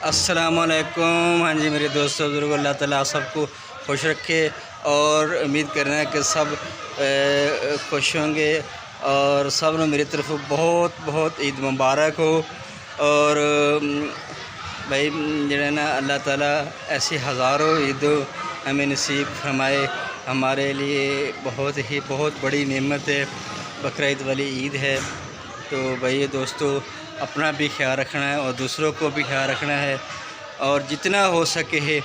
السلام علیکم۔ ہاں جی میرے دوستوں بزرگ، اللہ تعالیٰ آپ سب کو خوش رکھے اور امید کرنا ہے کہ سب خوش ہوں گے اور سب نے میری طرف بہت بہت عید مبارک ہو۔ اور بھائی جڑا نا اللہ تعالیٰ ایسی ہزاروں عید ہمیں نصیب فرمائے۔ ہمارے لیے بہت بڑی نعمت ہے، بقرعید والی عید ہے۔ تو بھائی دوستو اپنا بھی خیال رکھنا ہے اور دوسروں کو بھی خیال رکھنا ہے، اور جتنا ہو سکے ہے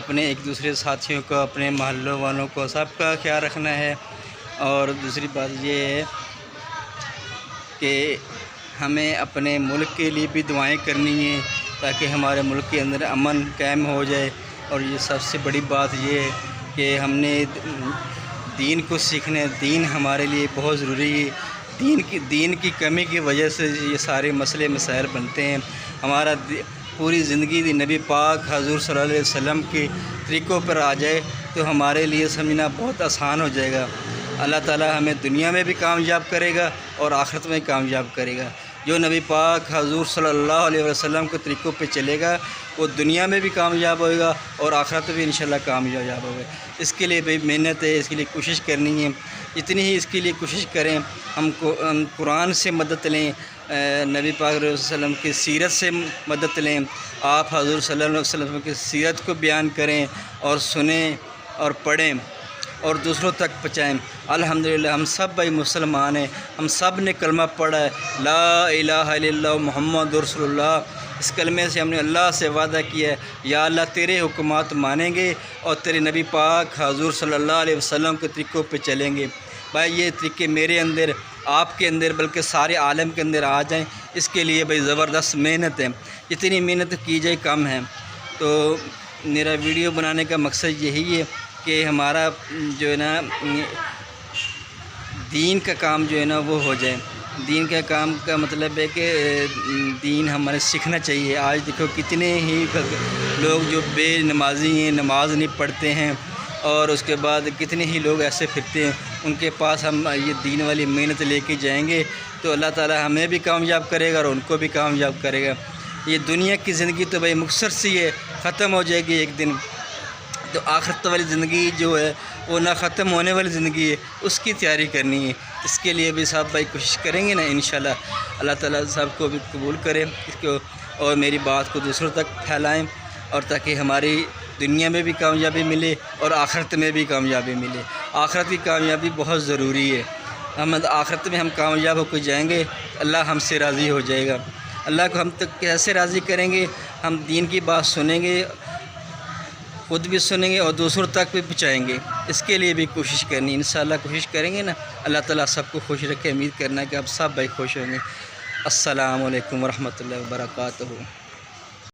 اپنے ایک دوسرے ساتھیوں کو، اپنے محلوں والوں کو، سب کا خیال رکھنا ہے۔ اور دوسری بات یہ ہے کہ ہمیں اپنے ملک کے لیے بھی دعائیں کرنی ہیں تاکہ ہمارے ملک کے اندر امن قائم ہو جائے۔ اور یہ سب سے بڑی بات یہ ہے کہ ہم نے دین کو سیکھنا ہے، دین ہمارے لیے بہت ضروری ہے۔ دین کی کمی کی وجہ سے یہ سارے مسئلے مسائل بنتے ہیں۔ ہمارا پوری زندگی نبی پاک حضور صلی اللہ علیہ وسلم کے طریقوں پر آ جائے تو ہمارے لیے سمجھنا بہت آسان ہو جائے گا۔ اللہ تعالیٰ ہمیں دنیا میں بھی کامیاب کرے گا اور آخرت میں کامیاب کرے گا۔ جو نبی پاک حضور صلی اللہ علیہ وسلم کے طریقوں پہ چلے گا وہ دنیا میں بھی کامیاب ہوئے گا اور آخرت میں بھی انشاءاللہ کامیاب ہوگا۔ اس کے لیے بھی محنت ہے، اس کے لیے کوشش کرنی ہے۔ جتنی ہی اس کے لیے کوشش کریں، ہم قرآن سے مدد لیں، نبی پاک علیہ وسلم کی سیرت سے مدد لیں، آپ حضور صلی اللہ علیہ وسلم کی سیرت کو بیان کریں اور سنیں اور پڑھیں اور دوسروں تک پہنچائیں۔ الحمدللہ ہم سب بھائی مسلمان ہیں، ہم سب نے کلمہ پڑھا ہے، لا الہ الا اللہ محمد رسول اللہ۔ اس کلمے سے ہم نے اللہ سے وعدہ کیا ہے، یا اللہ تیرے حکمات مانیں گے اور تیرے نبی پاک حضور صلی اللہ علیہ وسلم کے طریقوں پہ چلیں گے۔ بھائی یہ طریقے میرے اندر، آپ کے اندر، بلکہ سارے عالم کے اندر آ جائیں، اس کے لیے بھائی زبردست محنت ہے، جتنی محنت کی جائے کم ہے۔ تو میرا ویڈیو بنانے کا مقصد یہی ہے کہ ہمارا جو ہے نا دین کا کام جو ہے نا وہ ہو جائے۔ دین کا کام کا مطلب ہے کہ دین ہمارے سیکھنا چاہیے۔ آج دیکھو کتنے ہی لوگ جو بے نمازی ہیں، نماز نہیں پڑھتے ہیں، اور اس کے بعد کتنے ہی لوگ ایسے پھرتے ہیں۔ ان کے پاس ہم یہ دین والی محنت لے کے جائیں گے تو اللہ تعالیٰ ہمیں بھی کامیاب کرے گا اور ان کو بھی کامیاب کرے گا۔ یہ دنیا کی زندگی تو بھائی مختصر سی ہے، ختم ہو جائے گی ایک دن۔ تو آخرت والی زندگی جو ہے وہ نہ ختم ہونے والی زندگی ہے، اس کی تیاری کرنی ہے۔ اس کے لیے بھی صاحب بھائی کوشش کریں گے نا، انشاءاللہ اللہ تعالیٰ سب کو بھی قبول کرے اس کو، اور میری بات کو دوسروں تک پھیلائیں، اور تاکہ ہماری دنیا میں بھی کامیابی ملے اور آخرت میں بھی کامیابی ملے۔ آخرت کی کامیابی بہت ضروری ہے۔ ہم آخرت میں ہم کامیاب ہو کے جائیں گے، اللہ ہم سے راضی ہو جائے گا۔ اللہ کو ہم تک کیسے راضی کریں گے؟ ہم دین کی بات سنیں گے، خود بھی سنیں گے اور دوسروں تک بھی پہنچائیں گے۔ اس کے لیے بھی کوشش کرنی ہے، انشاءاللہ کوشش کریں گے نا، اللہ تعالیٰ سب کو خوش رکھے۔ امید کرنا ہے کہ آپ سب بھائی خوش ہوں گے۔ السلام علیکم ورحمۃ اللہ وبرکاتہ۔